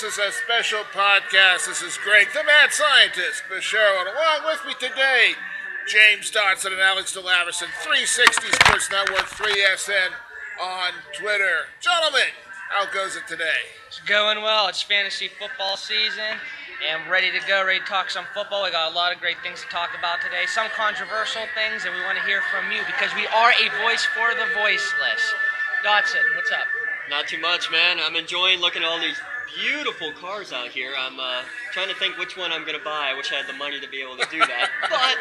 is a special podcast. This is Greg, the mad scientist, Bashir, and along with me today, James Dotson and Alex DeLaverson, 360 Sports Network, 3SN on Twitter. Gentlemen, how goes it today? It's going well. It's fantasy football season, and we're ready to go, ready to talk some football. We got a lot of great things to talk about today, some controversial things, and we want to hear from you because we are a voice for the voiceless. Dotson, what's up? Not too much, man. I'm enjoying looking at all these beautiful cars out here. I'm trying to think which one I'm going to buy. I wish I had the money to be able to do that. But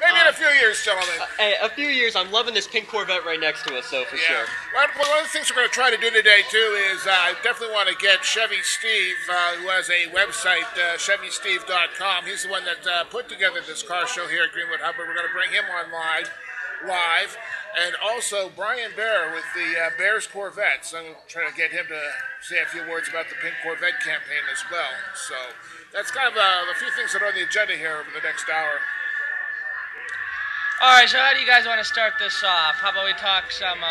maybe in a few years, gentlemen. A few years. I'm loving this pink Corvette right next to us, so for sure. One of the things we're going to try to do today, too, is I definitely want to get Chevy Steve, who has a website, ChevySteve.com. He's the one that put together this car show here at Greenwood Hubbard. We're going to bring him on live. And also Brian Bear with the Bears Corvettes. I'm trying to get him to say a few words about the Pink Corvette campaign as well. So that's kind of the few things that are on the agenda here over the next hour. All right, so how do you guys want to start this off? How about we talk some,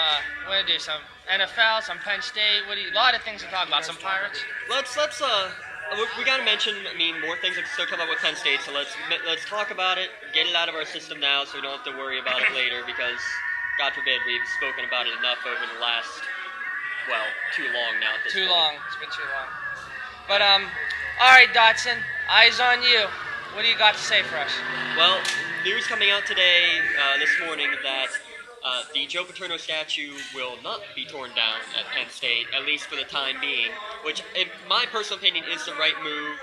some NFL, some Penn State? A lot of things to talk about. Some Pirates. We got to mention, more things that still come up with Penn State. So let's talk about it, get it out of our system now, so we don't have to worry about it later. Because God forbid, we've spoken about it enough over the last, too long now. It's been too long. But, all right, Dotson, eyes on you. What do you got to say for us? Well, news coming out today, this morning, that the Joe Paterno statue will not be torn down at Penn State, at least for the time being, which, in my personal opinion, is the right move.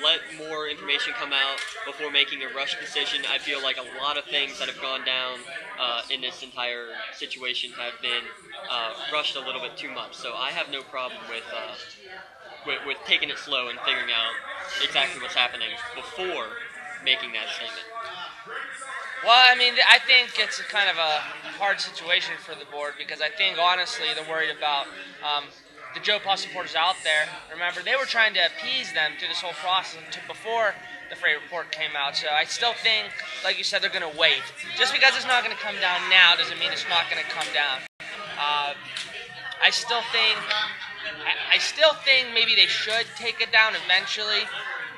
Let more information come out before making a rush decision. I feel like a lot of things that have gone down in this entire situation have been rushed a little bit too much. So I have no problem with taking it slow and figuring out exactly what's happening before making that statement. Well, I think it's kind of a hard situation for the board because I think, honestly, they're worried about the Joe Pa supporters out there. Remember, they were trying to appease them through this whole process before the Frey report came out. So I still think, like you said, they're going to wait. Just because it's not going to come down now doesn't mean it's not going to come down. I still think maybe they should take it down eventually.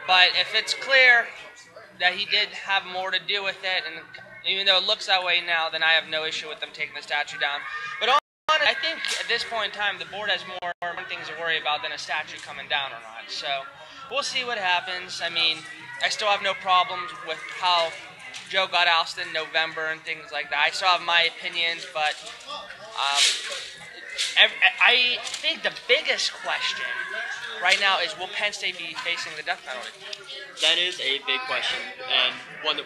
But if it's clear that he did have more to do with it, and even though it looks that way now, then I have no issue with them taking the statue down. But I think at this point in time, the board has more things to worry about than a statue coming down or not. So we'll see what happens. I still have no problems with how Joe got ousted in November and things like that. I still have my opinions, but I think the biggest question right now is, will Penn State be facing the death penalty? That is a big question, and one that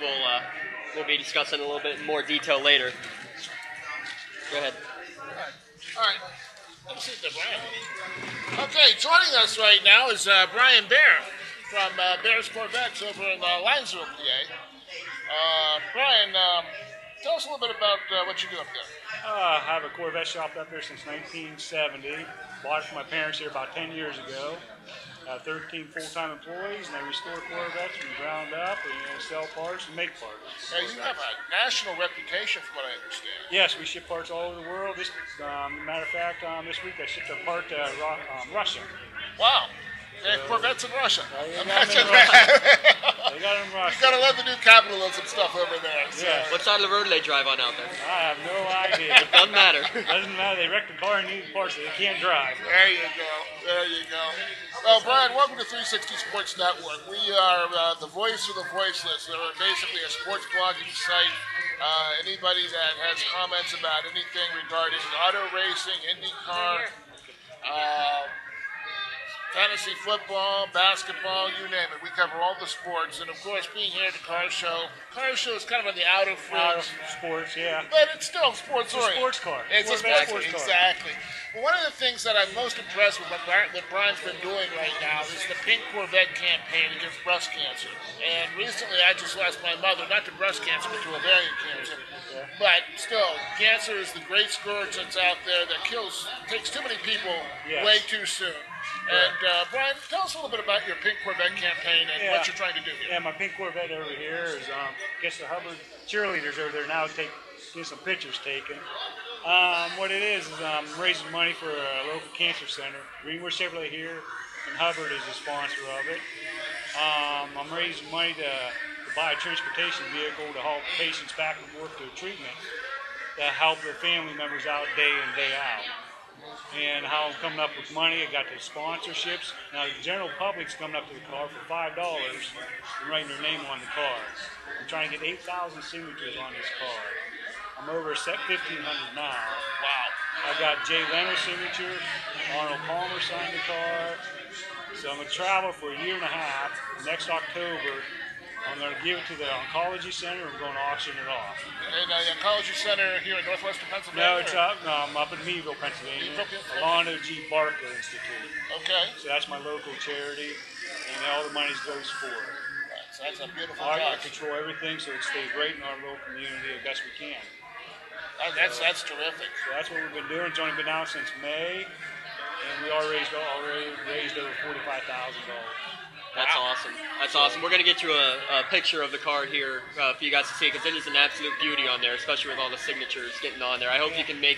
we'll be discussing in a little bit more detail later. Go ahead. All right. Let's see Brian. Okay, joining us right now is Brian Bear from Bears Corvettes over in Linesville, PA. Brian, tell us a little bit about what you do up there. I have a Corvette shop up there since 1970. Bought it from my parents here about 10 years ago. 13 full-time employees, and they restore Corvettes from the ground up and sell parts and make parts. Now, you have a national reputation, from what I understand. Yes, we ship parts all over the world. Matter of fact, this week I shipped a part to Russia. Wow. Corvettes in Russia. Imagine that. They got them in Russia. You gotta love the new capitalism stuff over there. So. Yeah. What side of the road do they drive on out there? I have no idea. It doesn't matter. Doesn't matter. They wreck the car and need parts that they can't drive. There you go. Well, Brian, welcome to 360 Sports Network. We are the voice of the voiceless. We're basically a sports blogging site. Anybody that has comments about anything regarding auto racing, IndyCar, fantasy football, basketball, you name it. We cover all the sports. And, of course, being here at the car show is kind of on the outer fringe. Out of sports, yeah. But it's still sports-oriented. It's a sports car. It's a sports car. Exactly. Well, one of the things that I'm most impressed with what Brian's been doing right now is the Pink Corvette campaign against breast cancer. And recently I just lost my mother, not to breast cancer, but to ovarian cancer. Yeah. But still, cancer is the great scourge that's out there that takes too many people way too soon. And Brian, tell us a little bit about your Pink Corvette campaign and what you're trying to do here. Yeah, my Pink Corvette over here is gets the Hubbard cheerleaders over there now getting some pictures taken. What it is raising money for a local cancer center. Greenwood Chevrolet here and Hubbard is a sponsor of it. I'm raising money to buy a transportation vehicle to haul patients back and forth to treatment to help their family members out day in, day out. And how I'm coming up with money, I got the sponsorships. Now the general public's coming up to the car for $5 and writing their name on the car. I'm trying to get 8,000 signatures on this car. I'm over 1,500 now. Wow. I got Jay Leonard's signature, Arnold Palmer signed the car. So I'm going to travel for a year and a half. Next October, I'm going to give it to the Oncology Center. I'm going to auction it off. And the Oncology Center here in northwestern Pennsylvania? I'm up in Meadville, Pennsylvania. Alonzo G. Barker Institute. Okay. So that's my local charity, and all the money goes for it. Right, so that's a beautiful I cause. control everything so it stays right in our local community as best we can. That's terrific. So that's what we've been doing. It's only been out since May, and we already raised over $45,000. That's awesome. That's awesome. We're going to get you a picture of the card here for you guys to see, because it is an absolute beauty on there, especially with all the signatures getting on there. I hope you can make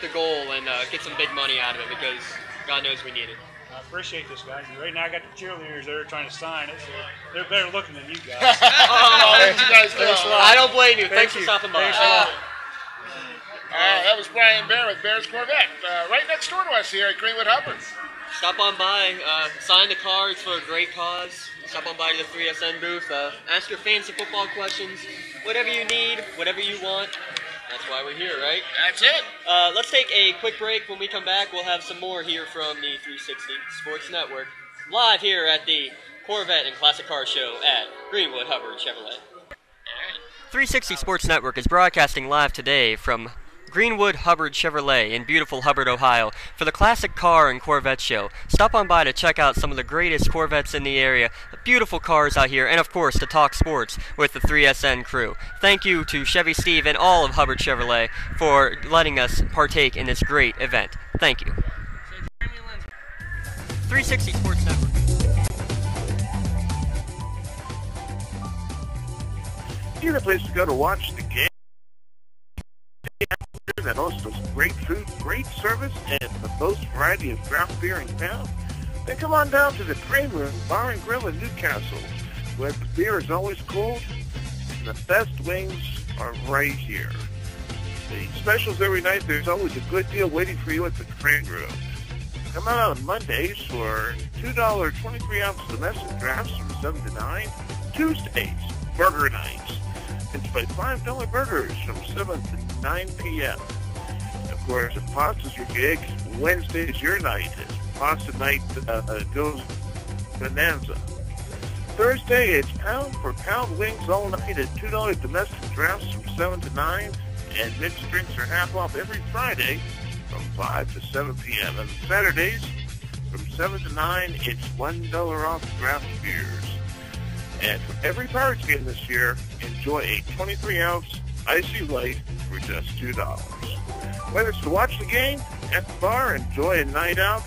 the goal and get some big money out of it, because God knows we need it. I appreciate this, guys. Right now I got the cheerleaders there trying to sign it, so they're better looking than you guys. You guys know. I don't blame you. Thanks for stopping by. That was Brian Bear with Bear's Corvette, right next door to us here at Greenwood Hubbard. Stop on by, sign the cards for a great cause. Stop on by to the 3SN booth. Ask your fancy football questions. Whatever you need, whatever you want. That's why we're here, right? That's it. Let's take a quick break. When we come back, we'll have some more here from the 360 Sports Network. Live here at the Corvette and Classic Car Show at Greenwood Hubbard Chevrolet. 360 Sports Network is broadcasting live today from Greenwood Hubbard Chevrolet in beautiful Hubbard, Ohio, for the Classic Car and Corvette Show. Stop on by to check out some of the greatest Corvettes in the area, the beautiful cars out here, and of course to talk sports with the 3SN crew. Thank you to Chevy Steve and all of Hubbard Chevrolet for letting us partake in this great event. Thank you. 360 Sports Network. Here's a place to go to watch the game. That hosts great food, great service, and the most variety of craft beer in town. Then come on down to the Crane Room Bar and Grill in Newcastle, where the beer is always cold and the best wings are right here. The specials every night, there's always a good deal waiting for you at the Crane Room. Come out on Mondays for $2 23-ounce domestic drafts from 7 to 9. Tuesdays, burger nights. Enjoy $5 burgers from 7 to 9 p.m. Of course, if pasta's your gig, Wednesday's your night. As pasta night goes bonanza. Thursday, it's pound-for-pound wings all night at $2 domestic drafts from 7 to 9. And mixed drinks are half off every Friday from 5 to 7 p.m. And Saturdays, from 7 to 9, it's $1 off draft beers. And for every Pirates game this year, enjoy a 23-ounce Icy Light for just $2. Whether it's to watch the game, at the bar, enjoy a night out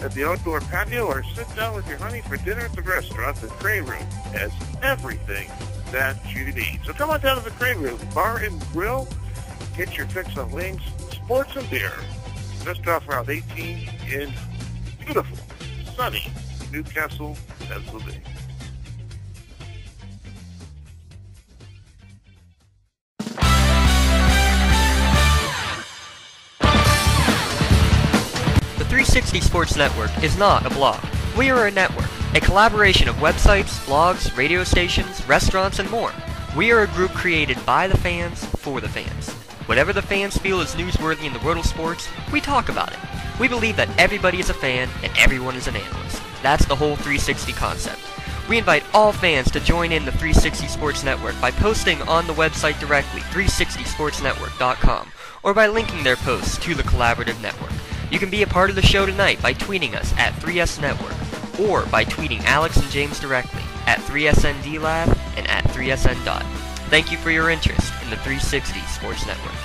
at the outdoor patio, or sit down with your honey for dinner at the restaurant, the Crane Room has everything that you need. So come on down to the Crane Room Bar and Grill. Get your fix on wings, sports, and beer. Just off Route 18 in beautiful, sunny Newcastle, Pennsylvania. The 360 Sports Network is not a blog. We are a network, a collaboration of websites, blogs, radio stations, restaurants, and more. We are a group created by the fans, for the fans. Whatever the fans feel is newsworthy in the world of sports, we talk about it. We believe that everybody is a fan and everyone is an analyst. That's the whole 360 concept. We invite all fans to join in the 360 Sports Network by posting on the website directly, 360sportsnetwork.com, or by linking their posts to the collaborative network. You can be a part of the show tonight by tweeting us at 3S Network, or by tweeting Alex and James directly at 3SNDLab and at 3SN. Thank you for your interest in the 360 Sports Network.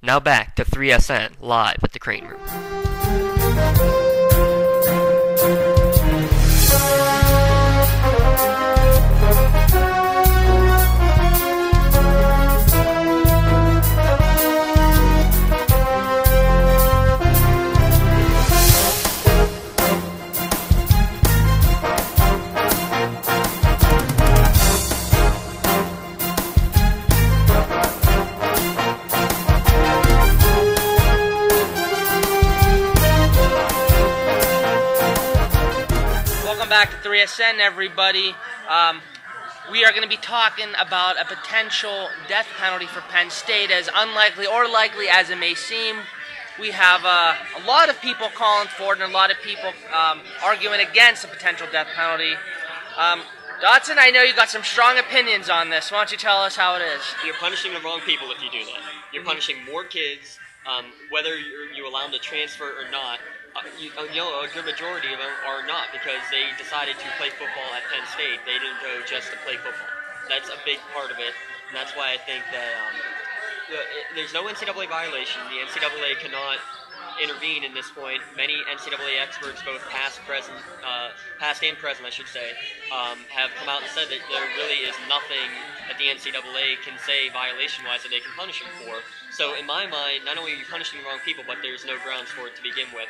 Now back to 3SN live at the Crane Room. SiriusN, everybody. We are going to be talking about a potential death penalty for Penn State, as unlikely or likely as it may seem. We have a lot of people calling for it and a lot of people arguing against a potential death penalty. Dotson, I know you got some strong opinions on this. Why don't you tell us how it is? You're punishing the wrong people if you do that. You're punishing more kids, whether you allow them to transfer or not. A good majority of them are not, because they decided to play football at Penn State. They didn't go just to play football. That's a big part of it, and that's why I think that there's no NCAA violation. The NCAA cannot intervene in this point. Many NCAA experts, both past and present, I should say, have come out and said that there really is nothing that the NCAA can say violation-wise that they can punish them for. So in my mind, not only are you punishing the wrong people, but there's no grounds for it to begin with.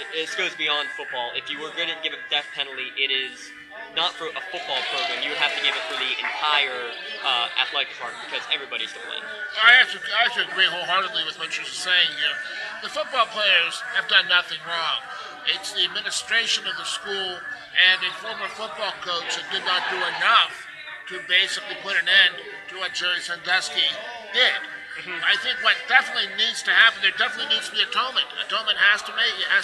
This goes beyond football. If you were going to give a death penalty, it is not for a football program. You would have to give it for the entire athletic department, because everybody's to blame. I have to agree wholeheartedly with what you're saying here. The football players have done nothing wrong. It's the administration of the school and a former football coach that did not do enough to basically put an end to what Jerry Sandusky did. I think what definitely needs to happen, there definitely needs to be atonement. Atonement has to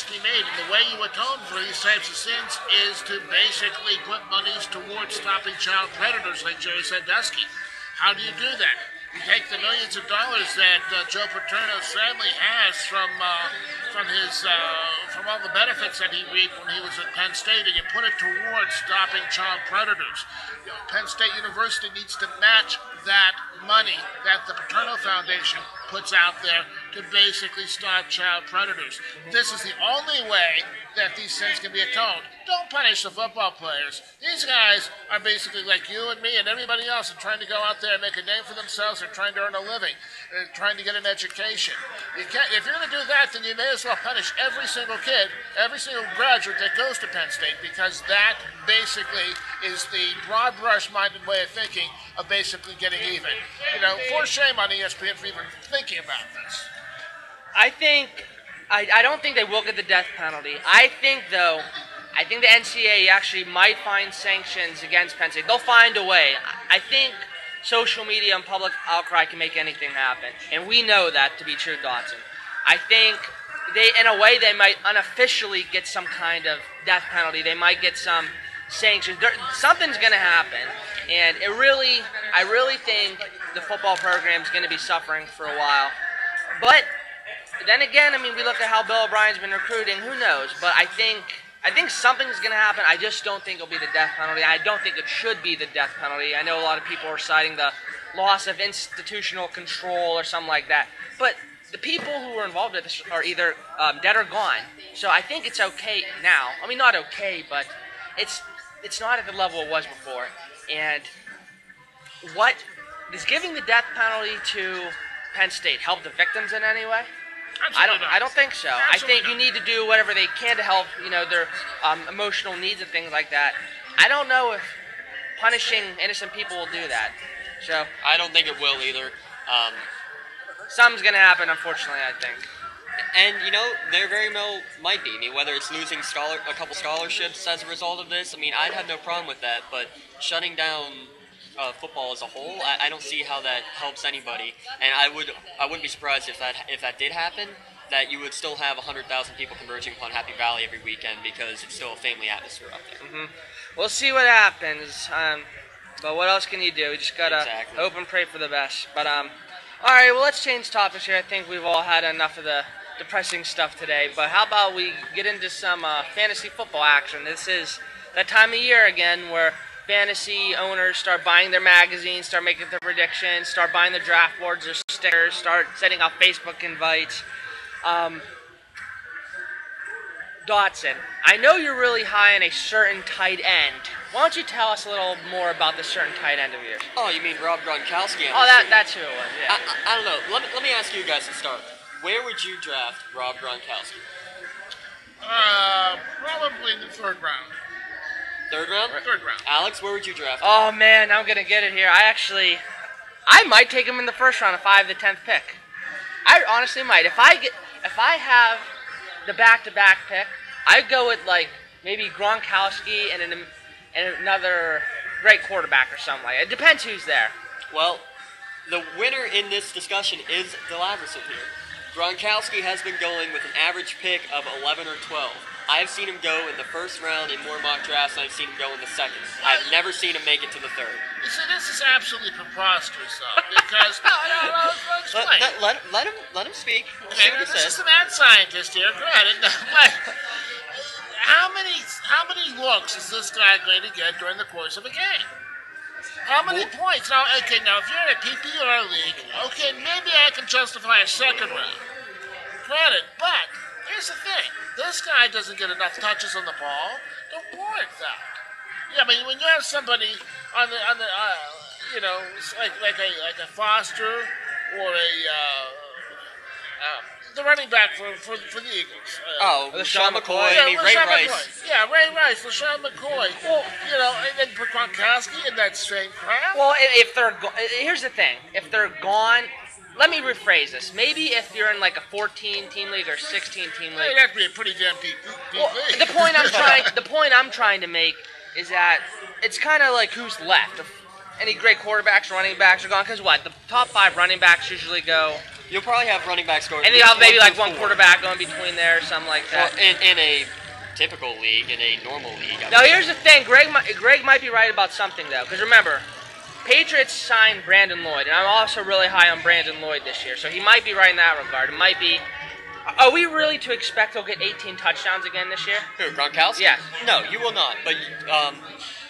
be made, and the way you atone for these types of sins is to basically put monies towards stopping child predators like Jerry Sandusky. How do you do that? You take the millions of dollars that Joe Paterno's family has from all the benefits that he reaped when he was at Penn State, and you put it towards stopping child predators. Penn State University needs to match that money that the Paterno Foundation puts out there to basically stop child predators. This is the only way that these sins can be atoned. Don't punish the football players. These guys are basically like you and me and everybody else, are trying to go out there and make a name for themselves. They're trying to earn a living. They're trying to get an education. If you're going to do that, then you may as well punish every single kid, every single graduate that goes to Penn State, because that basically is the broad brush-minded way of thinking of basically getting even. For shame on ESPN for even thinking about this. I don't think they will get the death penalty. I think the NCAA actually might find sanctions against Penn State. They'll find a way. I think social media and public outcry can make anything happen, and we know that to be true, Dotson. I think in a way, they might unofficially get some kind of death penalty. They might get some sanctions. Something's going to happen, and I really think the football program is going to be suffering for a while. But then again, we look at how Bill O'Brien's been recruiting. Who knows? But I think something's going to happen. I just don't think it'll be the death penalty. I don't think it should be the death penalty. I know a lot of people are citing the loss of institutional control or something like that. But the people who were involved in this are either dead or gone. So I think it's okay now. Not okay, but it's not at the level it was before. And what does giving the death penalty to Penn State help the victims in any way? I don't think so. I think you need to do whatever they can to help, their emotional needs and things like that. I don't know if punishing innocent people will do that. So I don't think it will either. Something's going to happen, unfortunately, I think. And, there very well might be. Whether it's losing a couple scholarships as a result of this, I'd have no problem with that. But shutting down football as a whole, I don't see how that helps anybody. And I wouldn't be surprised if that did happen, that you would still have 100,000 people converging upon Happy Valley every weekend, because it's still a family atmosphere up there. We'll see what happens. But what else can you do? You just gotta hope and pray for the best. But all right, well, let's change topics here. I think we've all had enough of the depressing stuff today. But how about we get into some fantasy football action? This is that time of year again where fantasy owners start buying their magazines, start making their predictions, start buying their draft boards or stickers, start sending out Facebook invites. Dotson, I know you're really high on a certain tight end. Why don't you tell us a little more about this certain tight end of yours? Oh, you mean Rob Gronkowski? That's who it was, yeah. I don't know. Let me ask you guys to start. Where would you draft Rob Gronkowski? Probably in the third round. Third round? Third round. Alex, where would you draft him? Oh, man, I'm going to get it here. I might take him in the first round if I have the 10th pick. I honestly might. If I have the back-to-back pick, I'd go with, maybe Gronkowski and and another great quarterback or something like that. It depends who's there. Well, the winner in this discussion is the Laverson here. Gronkowski has been going with an average pick of 11 or 12. I've seen him go in the first round in more mock drafts than I've seen him go in the second. I've never seen him make it to the third. You see, this is absolutely preposterous, though, because no, explain. Let him speak. We'll Okay, see what he this says. is a mad scientist here. Granted, but how many looks is this guy going to get during the course of a game? How many points? Now, okay, now if you're in a PPR league, okay, maybe I can justify a second round. Granted, but here's the thing: this guy doesn't get enough touches on the ball to warrant that. Yeah, I mean, when you have somebody on the you know, like a Foster or the running back for the Eagles. LaShawn McCoy, Yeah, Ray LaShawn Rice. McCoy. Yeah, Ray Rice, LaShawn McCoy. Well, you know, and then put Gronkowski in that same crowd. Well, if they're here's the thing: if they're gone, let me rephrase this. Maybe if you're in like a 14-team league or 16-team league. It'd have to be a pretty damn deep Well, league. the point I'm trying to make is that it's kind of like who's left. If any great quarterbacks, running backs are gone, because what? The top 5 running backs usually go. You'll probably have running backs going. And you have maybe like one quarterback going between there or something like that. Well, in a typical league, in a normal league. Now here's the thing, Greg might be right about something though, because remember, Patriots signed Brandon Lloyd, and I'm also really high on Brandon Lloyd this year, so he might be right in that regard. It might be. Are we really to expect he'll get 18 touchdowns again this year? Who, Gronkowski? Yes. No, you will not. But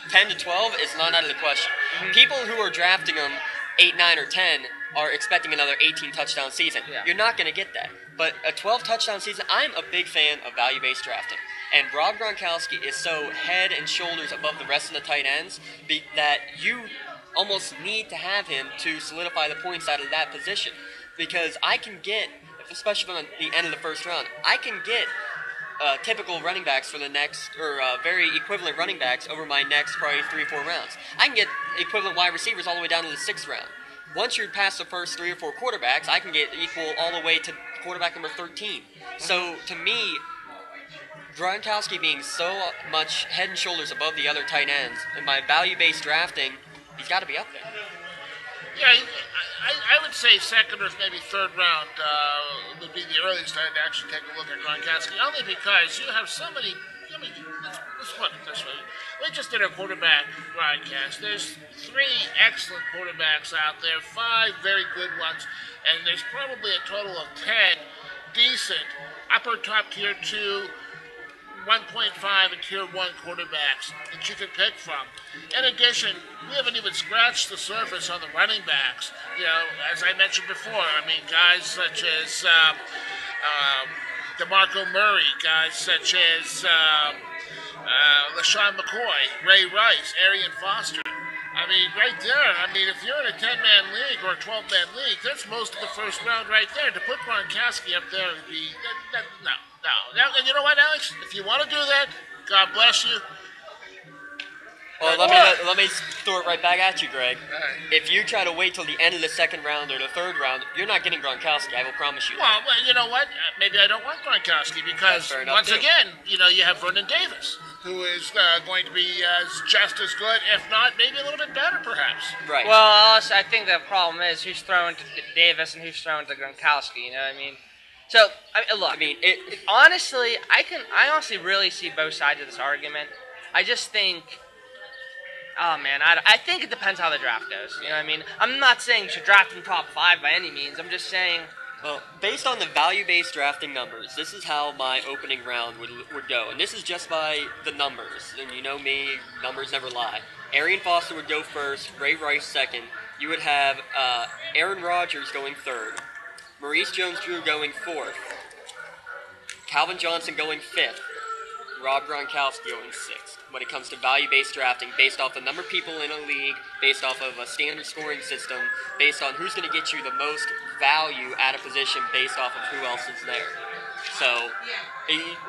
10 to 12 is not out of the question. Mm-hmm. People who are drafting him 8, 9, or 10 are expecting another 18 touchdown season. Yeah. You're not going to get that. But a 12 touchdown season, I'm a big fan of value-based drafting. And Rob Gronkowski is so head and shoulders above the rest of the tight ends that you almost need to have him to solidify the points out of that position. Because I can get, especially on the end of the first round, I can get typical running backs for the next, or very equivalent running backs over my next probably 3 or 4 rounds. I can get equivalent wide receivers all the way down to the 6th round. Once you're past the first 3 or 4 quarterbacks, I can get equal all the way to quarterback number 13. So to me, Gronkowski being so much head and shoulders above the other tight ends, in my value-based drafting, he's got to be up there. Yeah, I would say second or maybe third round would be the earliest I'd actually take a look at Gronkowski, only because you have so many. I mean, let's put it this way. We just did a quarterback broadcast. There's 3 excellent quarterbacks out there, 5 very good ones, and there's probably a total of 10 decent upper top tier 2, 1.5 and tier 1 quarterbacks that you could pick from. In addition, we haven't even scratched the surface on the running backs. You know, as I mentioned before, I mean, guys such as DeMarco Murray, guys such as LaShawn McCoy, Ray Rice, Arian Foster. I mean, right there, I mean, if you're in a 10-man league or a 12-man league, that's most of the first round right there. To put Gronkowski up there would be, no. And you know what, Alex? If you want to do that, God bless you. Well, let me throw it right back at you, Greg. If you try to wait till the end of the 2nd round or the 3rd round, you're not getting Gronkowski, I will promise you. Well, you know what? Maybe I don't want Gronkowski because, once again, you know, you have Vernon Davis, who is going to be just as good, if not maybe a little bit better, perhaps. Right. Well, also, I think the problem is who's throwing to Davis and who's throwing to Gronkowski. You know what I mean? So, look. I mean, honestly, I honestly really see both sides of this argument. I just think. Oh, man, I think it depends how the draft goes. You know what I mean? I'm not saying you should draft in top 5 by any means. I'm just saying. Well, based on the value-based drafting numbers, this is how my opening round would go. And this is just by the numbers. And you know me, numbers never lie. Arian Foster would go first, Ray Rice 2nd. You would have Aaron Rodgers going 3rd. Maurice Jones-Drew going 4th. Calvin Johnson going 5th. Rob Gronkowski going 6th. When it comes to value-based drafting, based off the number of people in a league, based off of a standard scoring system, based on who's going to get you the most value at a position based off of who else is there. So,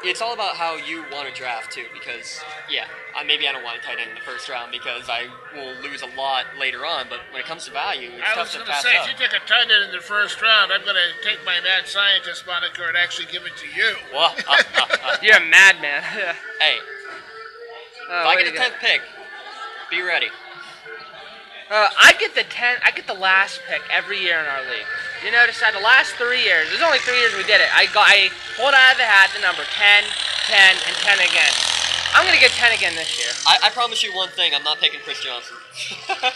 it's all about how you want to draft, too, because, yeah, maybe I don't want a tight end in the 1st round because I will lose a lot later on, but when it comes to value, it's tough to pass up. I was going to say, if you take a tight end in the 1st round, I'm going to take my mad scientist moniker and actually give it to you. Well, You're a madman. Hey, if I get a 10th pick, Be ready. I get the last pick every year in our league. You notice that the last 3 years, there's only 3 years we did it. I pulled out of the hat the number 10, 10, and 10 again. I'm gonna get 10 again this year. I promise you one thing, I'm not picking Chris Johnson.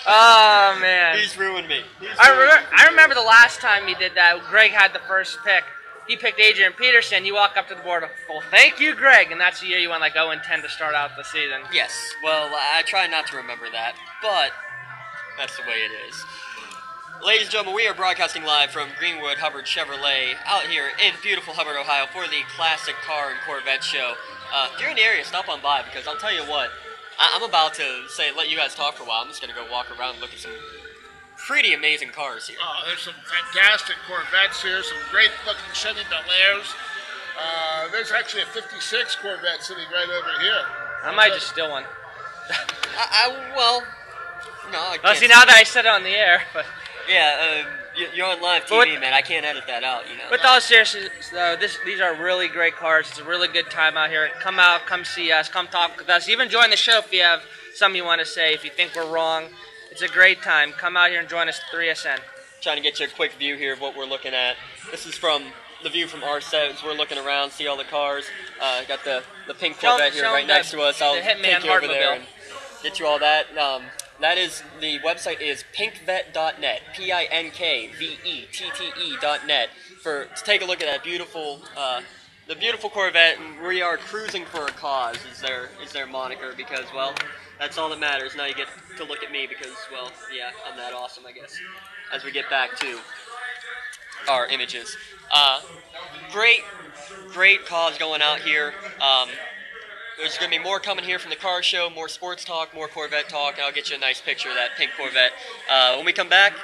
Oh man. He's ruined me. I remember the last time he did that. Greg had the first pick. He picked Adrian Peterson. You walk up to the board, well, thank you, Greg. And that's the year you went like 0-10 to start out the season. Yes. Well, I try not to remember that, but that's the way it is. Ladies and gentlemen, we are broadcasting live from Greenwood Hubbard Chevrolet out here in beautiful Hubbard, Ohio for the Classic Car and Corvette Show. If you're in the area, stop on by because I'll tell you what, I'm about to let you guys talk for a while. I'm just going to go walk around and look at some pretty amazing cars here. Oh, there's some fantastic Corvettes here, some great-looking Chevy Bel Airs. There's actually a 56 Corvette sitting right over here. I might just steal one. Well, no, I can't. Well, see, now that I said it on the air, but... Yeah, you're on live TV, man. I can't edit that out, you know. With all seriousness, though, these are really great cars. It's a really good time out here. Come out, come see us, come talk with us. Even join the show if you have something you want to say. If you think we're wrong, it's a great time. Come out here and join us at 3SN. Trying to get you a quick view here of what we're looking at. This is from the view from our set as we're looking around, see all the cars. Got the pink Corvette here right next to us. I'll take you over there and get you all that. That is, the website is pinkvet.net, pinkvette.net, to take a look at that beautiful, the beautiful Corvette. We are cruising for a cause, is their moniker, because, well, that's all that matters. Now you get to look at me because, well, yeah, I'm that awesome, I guess, as we get back to our images. Great cause going out here. There's going to be more coming here from the car show, more sports talk, more Corvette talk, and I'll get you a nice picture of that pink Corvette. When we come back,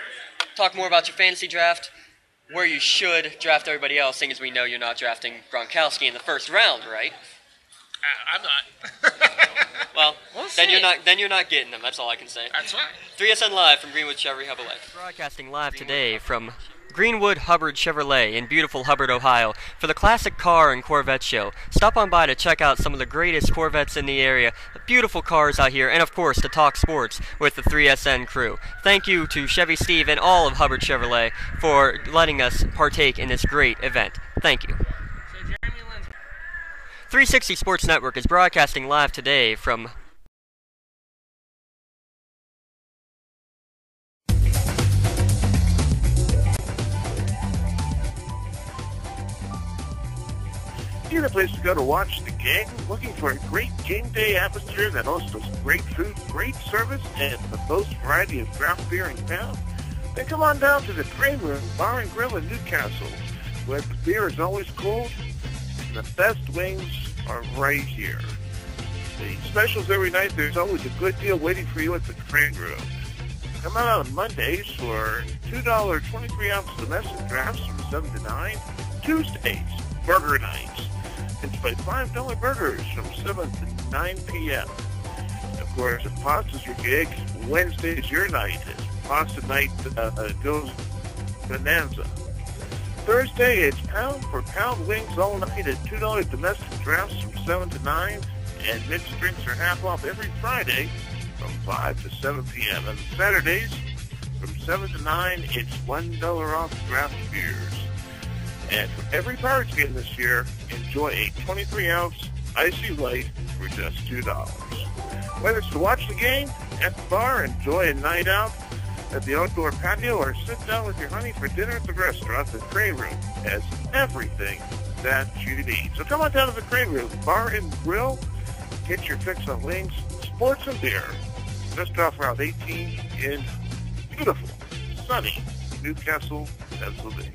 talk more about your fantasy draft, where you should draft everybody else, seeing as we know you're not drafting Gronkowski in the first round, right? I'm not. Well, then you're not getting them. That's all I can say. That's right. 3SN Live from Greenwood Chevrolet. Broadcasting live today from Greenwood Hubbard Chevrolet in beautiful Hubbard, Ohio for the Classic Car and Corvette Show. Stop on by to check out some of the greatest Corvettes in the area, the beautiful cars out here, and of course to talk sports with the 3SN crew. Thank you to Chevy Steve and all of Hubbard Chevrolet for letting us partake in this great event. Thank you. 360 Sports Network is broadcasting live today from Need a place to go to watch the game? Looking for a great game day atmosphere that also has great food, great service, and the most variety of craft beer in town? Then come on down to the Greenwood Bar and Grill in Newcastle, where the beer is always cold and the best wings are right here. The specials every night, there's always a good deal waiting for you at the Greenwood. Come out on Mondays for $2 23-ounce domestic drafts from 7 to 9. Tuesdays, burger nights. It's by $5 burgers from 7 to 9 p.m. Of course, if pasta's your gig, Wednesday's your night. As pasta night goes bonanza. Thursday, it's pound-for-pound wings all night at $2 domestic drafts from 7 to 9. And mixed drinks are half off every Friday from 5 to 7 p.m. And Saturdays, from 7 to 9, it's $1 off draft beers. And for every Pirates game this year, enjoy a 23-ounce Icy Light for just $2. Whether it's to watch the game, at the bar, enjoy a night out at the outdoor patio, or sit down with your honey for dinner at the restaurant, the Crane Room has everything that you need. So come on down to the Crane Room Bar and Grill. Get your fix on wings, sports, and beer. Just off Route 18 in beautiful, sunny Newcastle, Pennsylvania.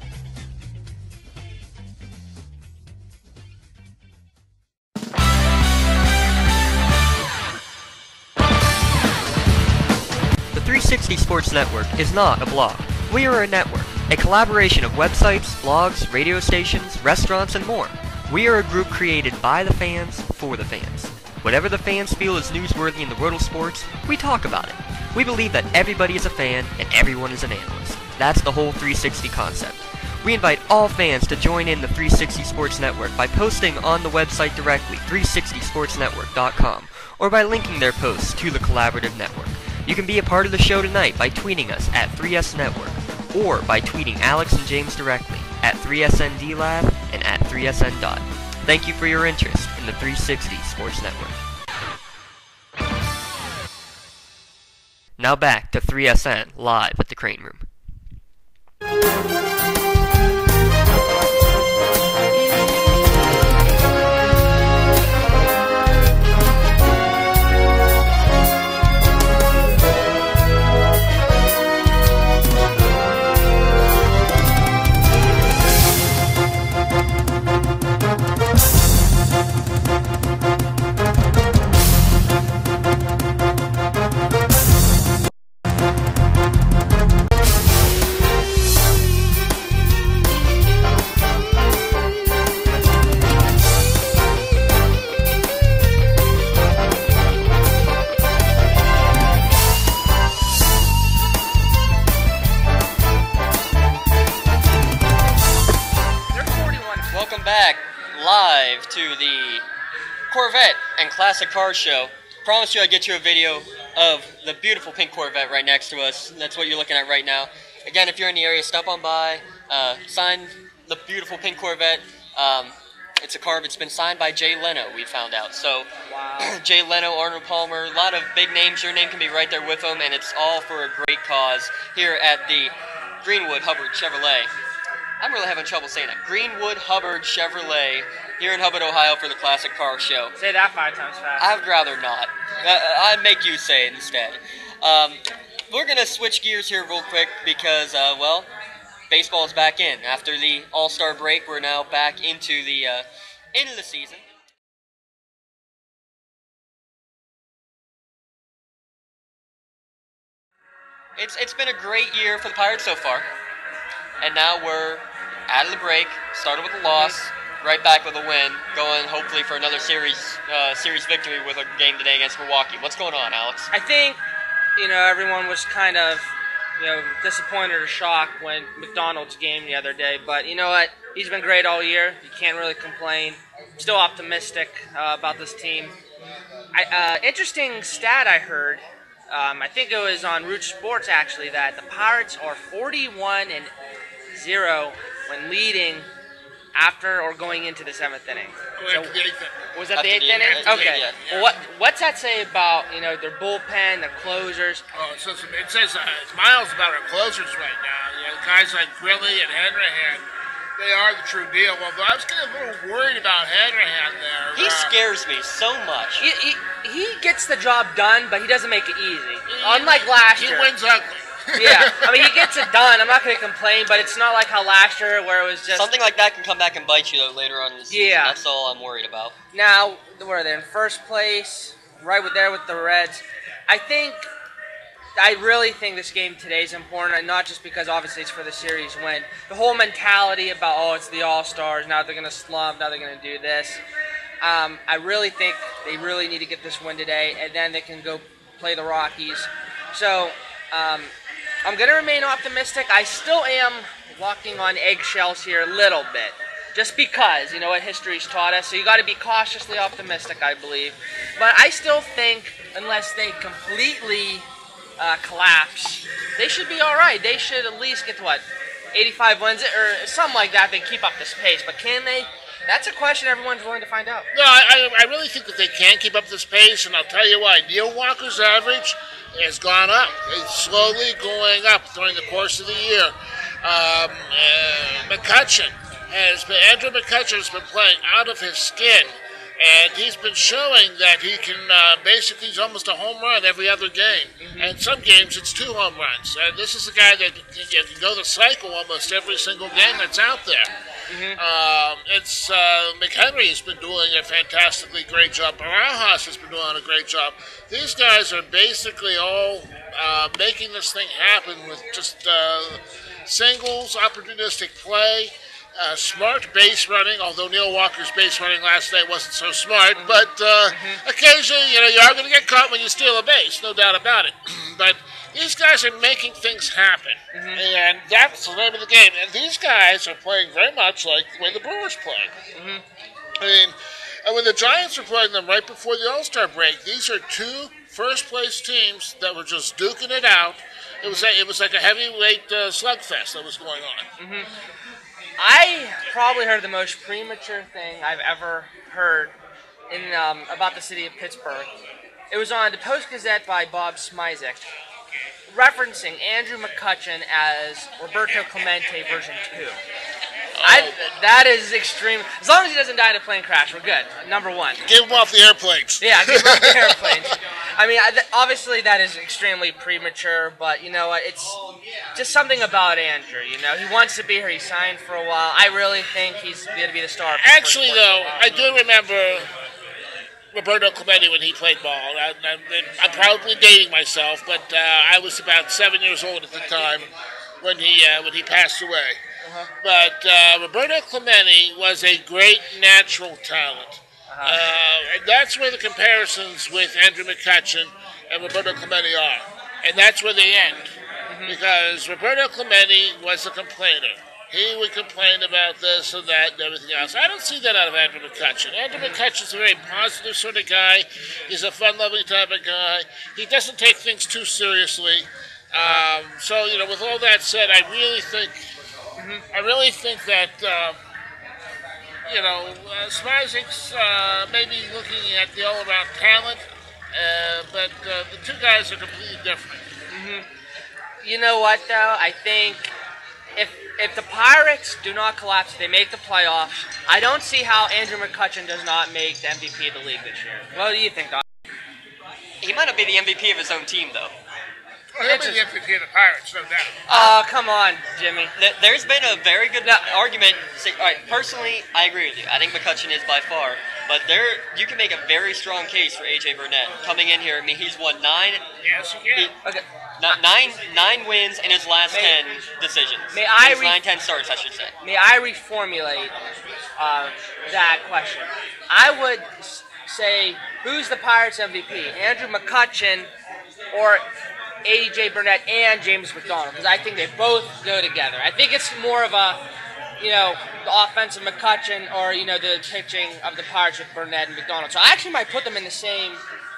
The 360 Sports Network is not a blog. We are a network, a collaboration of websites, blogs, radio stations, restaurants, and more. We are a group created by the fans, for the fans. Whatever the fans feel is newsworthy in the world of sports, we talk about it. We believe that everybody is a fan and everyone is an analyst. That's the whole 360 concept. We invite all fans to join in the 360 Sports Network by posting on the website directly, 360sportsnetwork.com, or by linking their posts to the collaborative network. You can be a part of the show tonight by tweeting us at 3S Network, or by tweeting Alex and James directly at 3SNDLab and at 3SN. Thank you for your interest in the 360 Sports Network. Now back to 3SN live at the Crane Room. Live to the Corvette and Classic Car Show. Promise you I'd get you a video of the beautiful pink Corvette right next to us. That's what you're looking at right now. Again, if you're in the area, stop on by, sign the beautiful pink Corvette. It's a car that's been signed by Jay Leno, we found out. So, wow. Jay Leno, Arnold Palmer, a lot of big names. Your name can be right there with them, and it's all for a great cause here at the Greenwood Hubbard Chevrolet. I'm really having trouble saying it. Greenwood Hubbard Chevrolet here in Hubbard, Ohio for the Classic Car Show. Say that 5 times fast. I'd rather not. I'd make you say it instead. We're going to switch gears here real quick because, well, baseball is back in. After the All-Star break, we're now back into the season. It's been a great year for the Pirates so far. And now we're out of the break, started with a loss, right back with a win, going hopefully for another series victory with a game today against Milwaukee. What's going on, Alex? I think, everyone was kind of, disappointed or shocked when McDonald's game the other day. But you know what? He's been great all year. You can't really complain. Still optimistic about this team. Interesting stat I heard. I think it was on Root Sports actually that the Pirates are 41-0 when leading after or going into the 7th inning. So, was that the 8th inning? Okay. Yeah. Well, what's that say about their bullpen, their closers? Oh, it says it's miles about our closers right now. Guys like Grilly and Hanrahan, they are the true deal. Although I was getting a little worried about Hanrahan there. He scares me so much. He gets the job done, but he doesn't make it easy. Unlike last year. He wins ugly. Yeah, he gets it done. I'm not going to complain, but it's not like how last year where it was just... Something like that can come back and bite you, though, later on in the season. Yeah. That's all I'm worried about. Now, where are they? In first place, right there with the Reds. I really think this game today is important, and not just because obviously it's for the series win. The whole mentality about, it's the All-Stars, now they're going to slump, now they're going to do this. I really think they really need to get this win today, and then they can go play the Rockies. So, I'm going to remain optimistic. I still am walking on eggshells here a little bit, just because, what history's taught us. So you got to be cautiously optimistic, I believe. But I still think, unless they completely collapse, they should be all right. They should at least get to 85 wins or something like that. They keep up this pace, but can they? That's a question everyone's willing to find out. No, I really think that they can keep up this pace, and I'll tell you why. Neil Walker's average has gone up. It's slowly going up during the course of the year. Andrew McCutcheon has been playing out of his skin, and he's been showing that he can he's almost a home run every other game. Mm-hmm. And some games it's 2 home runs. And this is a guy that can go the cycle almost every single game that's out there. Mm-hmm. McHenry has been doing a fantastically great job. Barajas has been doing a great job. These guys are basically all making this thing happen with just singles, opportunistic play, smart base running, although Neil Walker's base running last night wasn't so smart. But occasionally, you are going to get caught when you steal a base, no doubt about it. But These guys are making things happen, and that's the name of the game. And these guys are playing very much like the way the Brewers played. I mean, and when the Giants were playing them right before the All-Star break, these are two first-place teams that were just duking it out. It was like a heavyweight slugfest that was going on. I probably heard the most premature thing I've ever heard in about the city of Pittsburgh. It was on the Post-Gazette by Bob Smizek, referencing Andrew McCutchen as Roberto Clemente version 2. That is extreme. As long as he doesn't die in a plane crash, we're good. Number one. Give him off the airplanes. Yeah, give him off the airplanes. I mean, obviously that is extremely premature, but you know what? It's just something about Andrew. You know, he wants to be here. He signed for a while. I really think he's going to be the star. Actually, though, I do remember Roberto Clemente when he played ball. I'm probably dating myself, but I was about 7 years old at the time when he passed away. But Roberto Clemente was a great natural talent. And that's where the comparisons with Andrew McCutchen and Roberto Clemente are. And that's where they end. Because Roberto Clemente was a complainer. He would complain about this and that and everything else. I don't see that out of Andrew McCutchen. Andrew McCutchen's a very positive sort of guy. He's a fun-loving type of guy. He doesn't take things too seriously. So, you know, with all that said, I really think that, you know, Smizek's maybe looking at the all-around talent, but the two guys are completely different. You know what, though? I think if the Pirates do not collapse, they make the playoffs, I don't see how Andrew McCutchen does not make the MVP of the league this year. What do you think, Doc? He might not be the MVP of his own team, though. Well, he'll be the MVP of the Pirates, no doubt. Oh, come on, Jimmy. There's been a very good argument. All right, personally, I agree with you. I think McCutchen is by far. But you can make a very strong case for A.J. Burnett coming in here. I mean, he's won 9. Yes, you can. Okay. Nine wins in his last 10 decisions. May I 10 starts, I should say. May I reformulate that question? I would say, who's the Pirates MVP? Andrew McCutchen or A.J. Burnett and James McDonald? Because I think they both go together. I think it's more of a, you know, the offensive McCutchen or, you know, the pitching of the Pirates with Burnett and McDonald. So I actually might put them in the same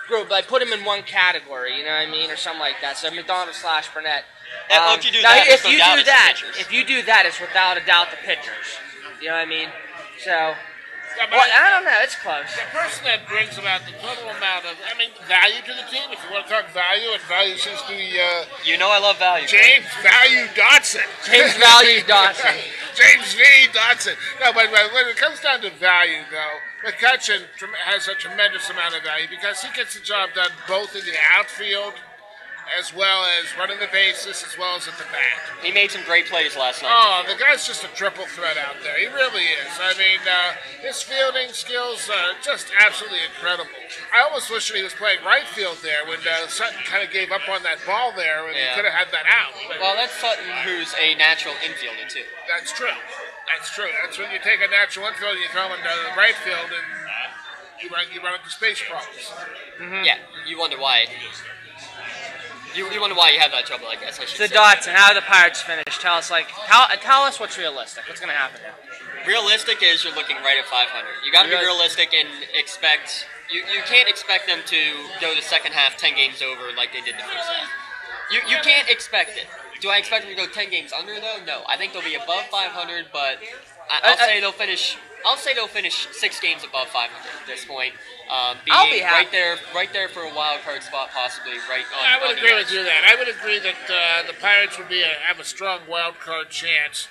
group. I put them in one category, you know what I mean, or something like that. So McDonald / Burnett. If you do that, if you do that, it's without a doubt the pitchers. You know what I mean? So. Well, I don't know. It's close. The person that brings about the total amount of, value to the team, if you want to talk value, and value seems to be, you know I love value. James Value Dotson. James Value Dotson. James V. Dotson. No, but when it comes down to value, though, McCutchen has a tremendous amount of value because he gets the job done both in the outfield as well as running the bases, as well as at the bat. He made some great plays last night. Oh, the guy's just a triple threat out there. He really is. I mean, his fielding skills are just absolutely incredible. I almost wish that he was playing right field there when Sutton kind of gave up on that ball there, and he could have had that out. But well, that's Sutton, who's a natural infielder, too. That's true. That's true. That's when you take a natural infielder, you throw him into the right field, and you run into space problems. Yeah, you wonder why. You wonder why you have that trouble, I guess. I should say. Dotson, how do the Pirates finish? Tell us what's realistic. What's going to happen here? Realistic is you're looking right at 500. You got to be realistic and expect. You can't expect them to go the second half 10 games over like they did the first half. You can't expect it. Do I expect them to go 10 games under though? No. I think they'll be above 500, but I'll say they'll finish. I'll say they'll finish 6 games above 500 at this point. I'll be happy. right there for a wild card spot, possibly right on. I would agree with you that. I would agree that the Pirates would have a strong wild card chance,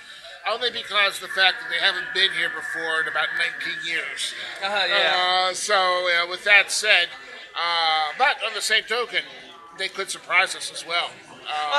only because of the fact that they haven't been here before in about 19 years. So with that said, but on the same token, they could surprise us as well.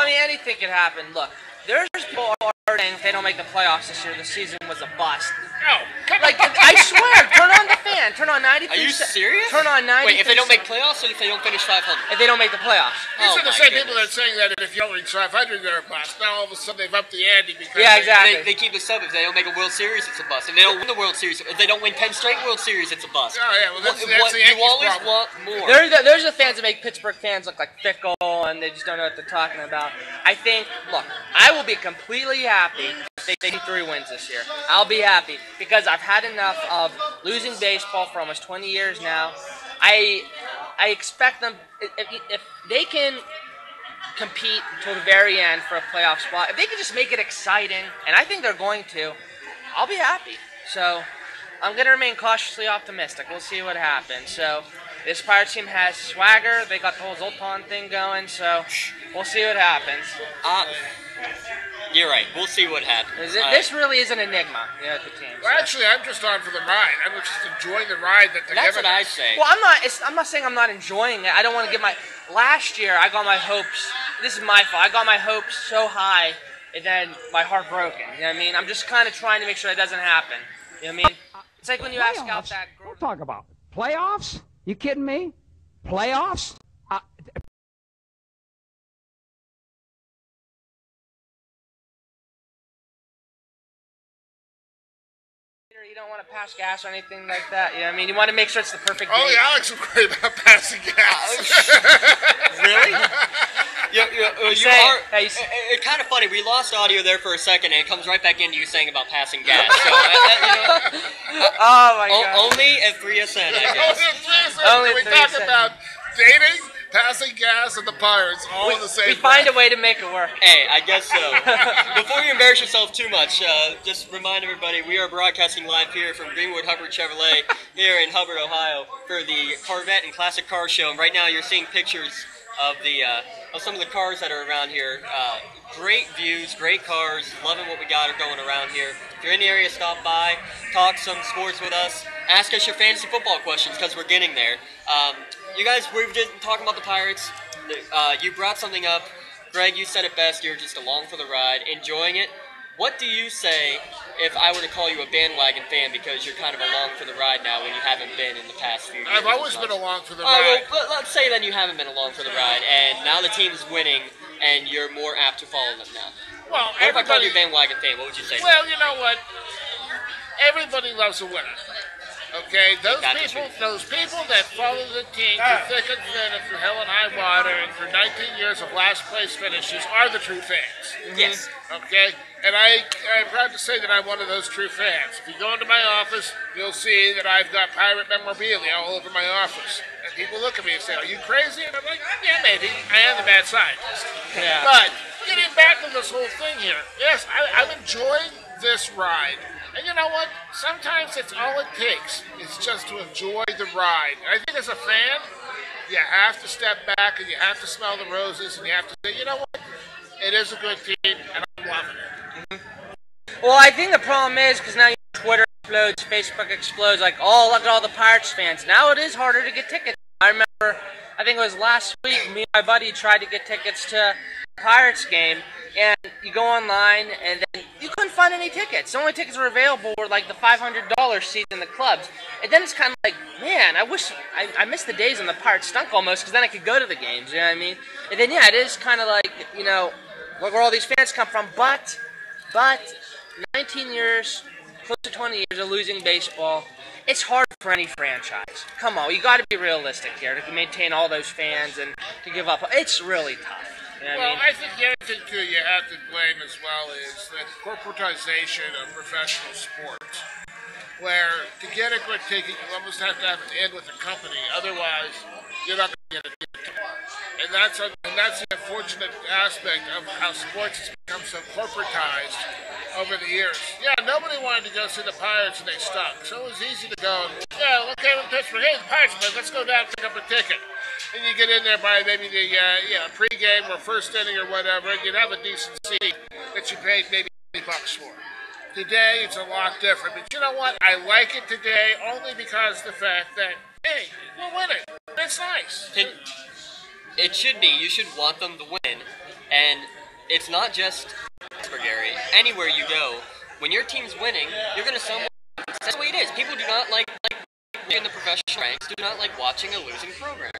Anything could happen. Look, there's people saying if they don't make the playoffs this year, the season was a bust. No, come on. I swear, turn on the fan. Turn on 93. Are you serious? Turn on 93. Wait, if they don't make playoffs or if they don't finish 500? If they don't make the playoffs. These Oh are the my same people that goodness. are saying that if you don't reach 500, they're a bust. Now all of a sudden they've upped the ante because Yeah, exactly. They keep the sub. If they don't make a World Series, it's a bust. If they don't win the World Series, if they don't win 10 straight World Series, it's a bust. Oh yeah, well that's the You Yankees always problem. want more. There's the fans that make Pittsburgh fans look like fickle and they just don't know what they're talking about. I think, look, I will be completely happy if they get 3 wins this year. I'll be happy because I've had enough of losing baseball for almost 20 years now. I expect them, if they can compete until the very end for a playoff spot, if they can just make it exciting, and I think they're going to, I'll be happy. So I'm going to remain cautiously optimistic. We'll see what happens. So this Pirates team has swagger. They got the whole Zoltan thing going, so we'll see what happens. You're right. We'll see what happens. This really is an enigma, with the team. Well, actually, I'm just on for the ride. I'm just enjoying the ride that they're That's giving what I us. say. Well, I'm not saying I'm not enjoying it. I don't want to get my. Last year, I got my hopes. This is my fault. I got my hopes so high, and then my heart broken. You know what I mean? I'm just kind of trying to make sure that doesn't happen. You know what I mean? It's like when you ask out that girl. Don't talk about playoffs. You kidding me? Playoffs? You don't want to pass gas or anything like that. You know what I mean? You want to make sure it's the perfect Oh, date. yeah, Alex was worried about passing gas. Really? You say- are. hey, you say- It's kind of funny. We lost audio there for a second, and it comes right back into you saying about passing gas. So, Oh my god. only at 3SN, I guess. Only we 3 talk cents. about dating, passing gas, and the Pirates all in the same We find breath. a way to make it work. Hey, I guess so. Before you embarrass yourself too much, just remind everybody we are broadcasting live here from Greenwood Hubbard Chevrolet here in Hubbard, Ohio, for the Corvette and Classic Car Show. And right now, you're seeing pictures of the of some of the cars that are around here. Great views, great cars. Loving what we got going around here. If you're in the area, stop by, talk some sports with us, ask us your fantasy football questions because we're getting there. You guys, we've just talking about the Pirates. You brought something up. Greg, you said it best. You're just along for the ride, enjoying it. What do you say if I were to call you a bandwagon fan because you're kind of along for the ride now when you haven't been in the past few years? I've always been along for the All right, ride. well, let's say then you haven't been along for the ride, and now the team's winning, and you're more apt to follow them now. Well, What if I called you a everybody, bandwagon fan? What would you say? well, you know what? Everybody loves a winner. Okay, those That's people that follow the team through thick and thin and through hell and high water and through 19 years of last place finishes are the true fans. Yes. Okay, and I'm proud to say that I'm one of those true fans. If you go into my office, you'll see that I've got pirate memorabilia all over my office. And people look at me and say, "Are you crazy?" And I'm like, "Yeah, maybe. I am the bad scientist." Yeah. But getting back to this whole thing here, yes, I'm enjoying this ride. And you know what? Sometimes it's all it takes. It's just to enjoy the ride. And I think as a fan, you have to step back and you have to smell the roses and you have to say, you know what? It is a good team and I'm loving it. Well, I think the problem is because now Twitter explodes, Facebook explodes. Like, oh, look at all the Pirates fans. Now it is harder to get tickets. I remember, I think it was last week, me and my buddy tried to get tickets to a Pirates game, and you go online, and then you couldn't find any tickets. The only tickets that were available were like the $500 seats in the clubs. And then it's kind of like, man, I wish I missed the days when the Pirates stunk almost, because then I could go to the games. You know what I mean? And then yeah, it is kind of like, you know, look where all these fans come from. But 19 years, close to 20 years of losing baseball, it's hard for any franchise. Come on, you got to be realistic here to maintain all those fans and to give up. It's really tough. You know what I Well, mean? I think the other thing, too, you have to blame as well is the corporatization of professional sports, where to get a good ticket, you almost have to have an end with a company. Otherwise, you're not going to get a ticket. And that's the unfortunate aspect of how sports has become so corporatized over the years. Yeah, nobody wanted to go see the Pirates and they stunk. So it was easy to go, and, yeah, okay, in Pittsburgh, hey, the Pirates, but let's go down and pick up a ticket. And you get in there by maybe the pregame or first inning or whatever, and you'd have a decent seat that you paid maybe $20 for. Today, it's a lot different. But you know what? I like it today only because the fact that, hey, we're winning. It's nice. It should be. You should want them to win. And it's not just Pittsburgh area. Anywhere you go, when your team's winning, you're going to somewhat. That's the way it is. People do not like in the professional ranks do not like watching a losing program.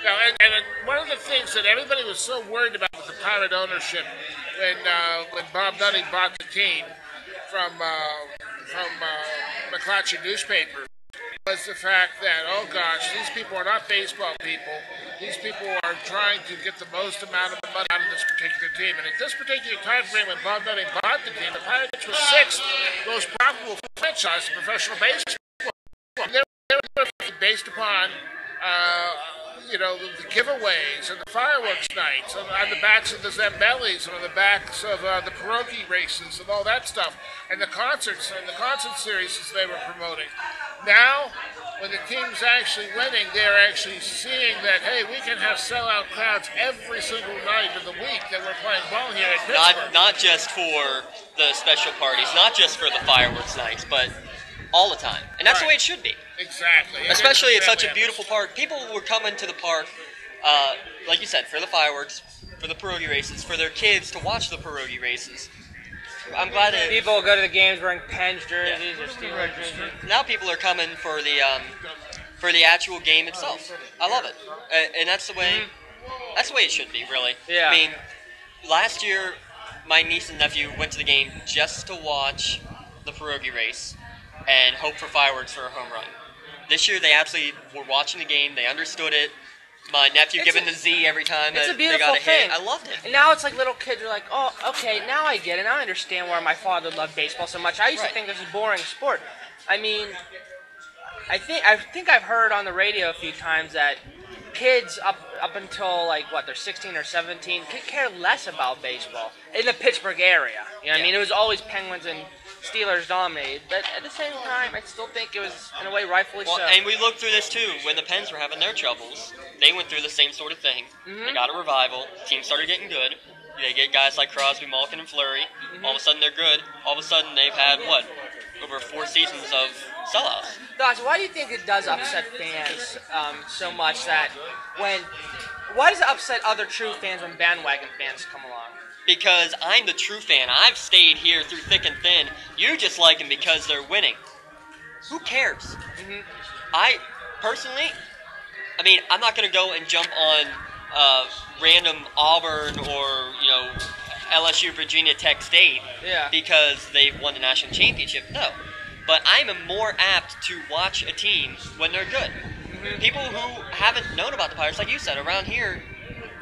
No, and one of the things that everybody was so worried about with the Pirate ownership when Bob Nutting bought the team from McClatchy newspaper was the fact that, oh gosh, these people are not baseball people. These people are trying to get the most amount of money out of this particular team. And at this particular time frame when Bob Nutting bought the team, the Pirates were 6th most profitable franchise in professional baseball. They were based upon the giveaways and the fireworks nights on the backs of the Zambellis and on the backs of the pierogi races and all that stuff, and the concerts and the concert series they were promoting. Now, when the team's actually winning, they're actually seeing that, hey, we can have sellout crowds every single night of the week that we're playing ball here at Pittsburgh. Not just for the special parties, not just for the fireworks nights, but all the time. And that's the way it should be. Exactly. Especially it's such a beautiful park. People were coming to the park, like you said, for the fireworks, for the pierogi races, for their kids to watch the pierogi races. I'm glad that people will go to the games wearing Pens jerseys or Steelers jerseys. Now people are coming for the actual game itself. I love it, and that's the way it should be, really. Yeah. I mean, last year my niece and nephew went to the game just to watch the pierogi race and hope for fireworks for a home run. This year they actually were watching the game. They understood it. My nephew giving the Z every time that they got a hit. I loved it. And now it's like little kids are like, oh, okay, now I get it. Now I understand why my father loved baseball so much. I used to think this was a boring sport. I mean, I think I've heard on the radio a few times that kids up until they're 16 or 17 could care less about baseball in the Pittsburgh area. You know what I mean? It was always Penguins and Steelers dominated, but at the same time, I still think it was, in a way, rightfully so. And we looked through this too. When the Pens were having their troubles, they went through the same sort of thing. They got a revival. Team started getting good. They get guys like Crosby, Malkin, and Fleury. All of a sudden, they're good. All of a sudden, they've had, over 4 seasons of sellouts. Doc, why do you think it does upset fans so much that why does it upset other true fans when bandwagon fans come along? Because I'm the true fan. I've stayed here through thick and thin. You just like them because they're winning. Who cares? I, personally, I'm not going to go and jump on random Auburn or, LSU, Virginia Tech State because they've won the national championship. No. But I'm more apt to watch a team when they're good. People who haven't known about the Pirates, like you said, around here,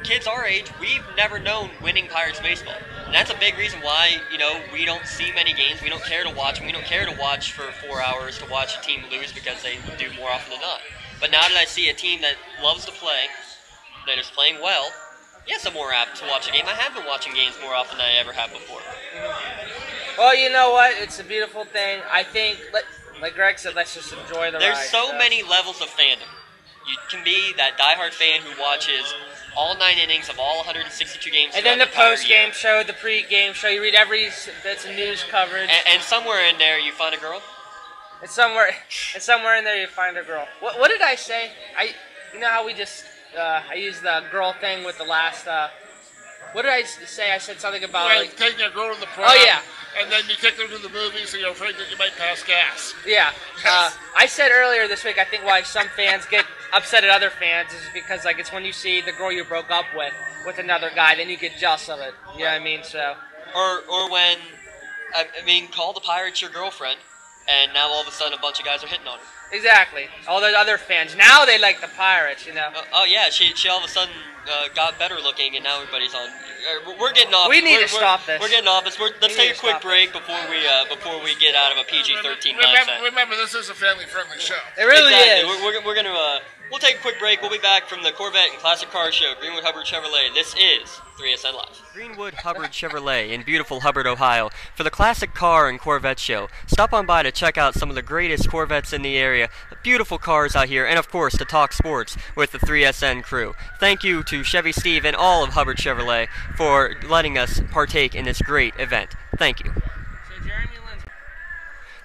kids our age, we've never known winning Pirates baseball. And that's a big reason why, we don't see many games. We don't care to watch them. We don't care to watch for 4 hours to watch a team lose because they do more often than not. But now that I see a team that loves to play, that is playing well, yes, I'm more apt to watch a game. I have been watching games more often than I ever have before. Well, you know what? It's a beautiful thing. I think, like Greg said, let's just enjoy the ride. There's so many levels of fandom. You can be that diehard fan who watches all 9 innings of all 162 games. And then the post-game show, the pre-game show, you read every bits of news coverage. And somewhere in there you find a girl? And somewhere in there you find a girl. What did I say? You know how we just, I used the girl thing with the last, what did I say? I said something about taking a girl to the prom. Oh, yeah. And then you take them to the movies and you're afraid that you might pass gas. Yeah. I said earlier this week, I think why some fans get upset at other fans is because, it's when you see the girl you broke up with another guy, then you get jealous of it. You know what I mean? So. Or when, call the Pirates your girlfriend, and now all of a sudden a bunch of guys are hitting on her. Exactly. All those other fans. Now they like the Pirates, She all of a sudden got better looking, and now everybody's on. We're getting off. We need to stop this. We're getting off this. Let's take a quick break before we get out of a PG-13 mindset. Remember, this is a family-friendly show. It really is. We're gonna we'll take a quick break. We'll be back from the Corvette and Classic Car Show, Greenwood Hubbard Chevrolet. This is 3SN Live. Greenwood Hubbard Chevrolet in beautiful Hubbard, Ohio. For the Classic Car and Corvette Show, stop on by to check out some of the greatest Corvettes in the area, beautiful cars out here, and of course to talk sports with the 3SN crew. Thank you to Chevy Steve and all of Hubbard Chevrolet for letting us partake in this great event. Thank you.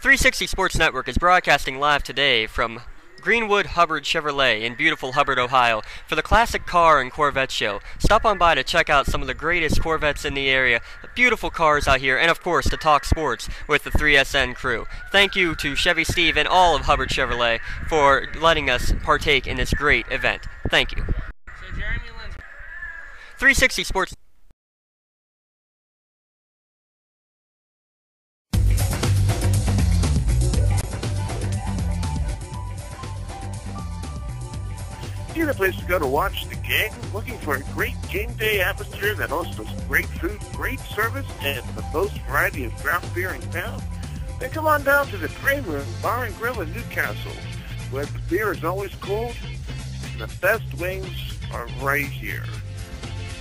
360 Sports Network is broadcasting live today from Greenwood Hubbard Chevrolet in beautiful Hubbard, Ohio, for the classic car and Corvette show. Stop on by to check out some of the greatest Corvettes in the area, beautiful cars out here, and of course to talk sports with the 3SN crew. Thank you to Chevy Steve and all of Hubbard Chevrolet for letting us partake in this great event. Thank you. So Jeremy Lindsay. 360 Sports. Need a place to go to watch the game? Looking for a great game day atmosphere that hosts great food, great service, and the most variety of craft beer in town? Then come on down to the Greenwood Bar and Grill in Newcastle, where the beer is always cold and the best wings are right here.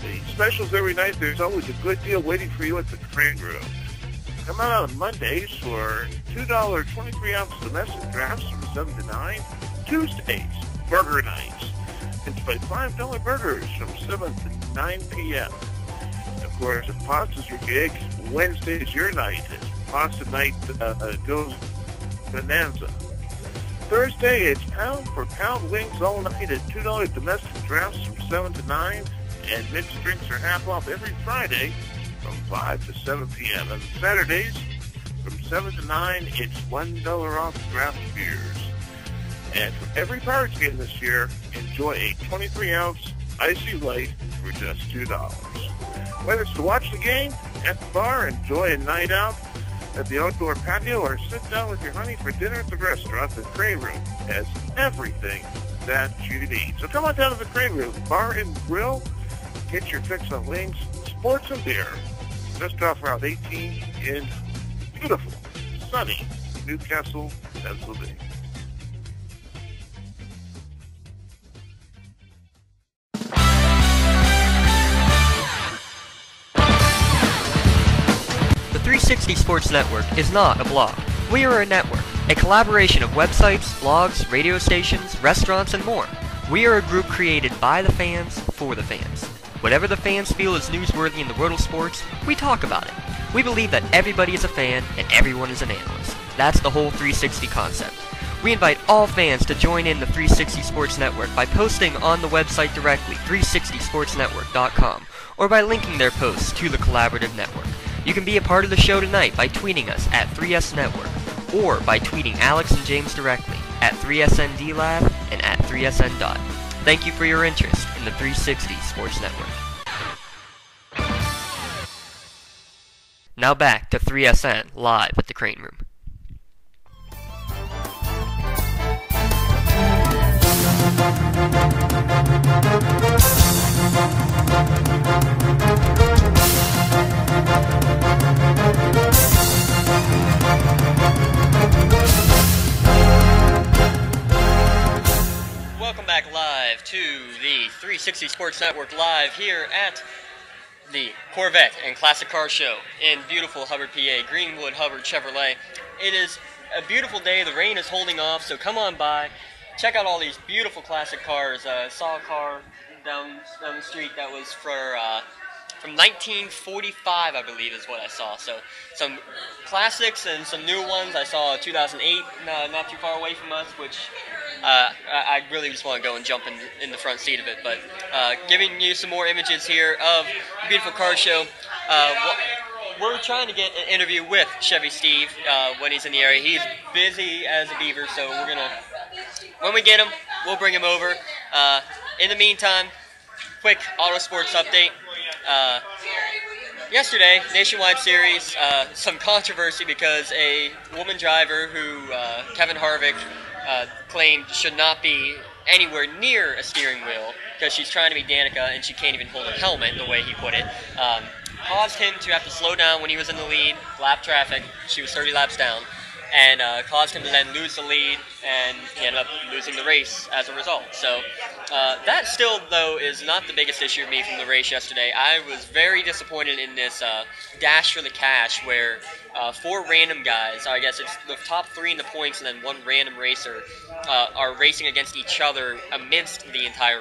The specials every night, there's always a good deal waiting for you at the Greenwood. Come out on Mondays for $2 23-ounce domestic drafts from 7 to 9. Tuesdays, burger nights. Enjoy $5 burgers from 7 to 9 p.m. Of course, if pasta's your gig, Wednesday's your night. As pasta night goes bonanza. Thursday, it's pound for pound wings all night at $2 domestic drafts from 7 to 9. And mixed drinks are half off every Friday from 5 to 7 p.m. And Saturdays, from 7 to 9, it's $1 off draft beers. And for every Pirates game this year, enjoy a 23-ounce Icy Light for just $2. Whether it's to watch the game, at the bar, enjoy a night out at the outdoor patio, or sit down with your honey for dinner at the restaurant, the Crane Room has everything that you need. So come on down to the Crane Room Bar and Grill, get your fix on wings, sports, and beer. Just off Route 18 in beautiful, sunny Newcastle, Pennsylvania. The 360 Sports Network is not a blog. We are a network, a collaboration of websites, blogs, radio stations, restaurants, and more. We are a group created by the fans, for the fans. Whatever the fans feel is newsworthy in the world of sports, we talk about it. We believe that everybody is a fan and everyone is an analyst. That's the whole 360 concept. We invite all fans to join in the 360 Sports Network by posting on the website directly, 360sportsnetwork.com, or by linking their posts to the collaborative network. You can be a part of the show tonight by tweeting us at 3S Network, or by tweeting Alex and James directly at 3SNDLab and at 3SN. Thank you for your interest in the 360 Sports Network. Now back to 3SN live at the Crane Room. Welcome back live to the 360 Sports Network live here at the Corvette and Classic Car Show in beautiful Hubbard, PA, Greenwood Hubbard Chevrolet. It is a beautiful day. The rain is holding off, so come on by. Check out all these beautiful classic cars. Saw a car down the street that was from 1945, I believe, is what I saw. So some classics and some new ones. I saw a 2008, not too far away from us, which I really just want to go and jump in the front seat of it. But giving you some more images here of the beautiful car show. We're trying to get an interview with Chevy Steve when he's in the area. He's busy as a beaver, so we're going to, when we get him, we'll bring him over. In the meantime, quick auto sports update. Yesterday, Nationwide Series, some controversy because a woman driver who Kevin Harvick claimed should not be anywhere near a steering wheel because she's trying to be Danica and she can't even hold a helmet, the way he put it, caused him to have to slow down when he was in the lead, lap traffic. She was 30 laps down, and caused him to then lose the lead, and he ended up losing the race as a result. So that still, though, is not the biggest issue of me from the race yesterday. I was very disappointed in this dash for the cash where 4 random guys, I guess it's the top 3 in the points and then 1 random racer, are racing against each other amidst the entire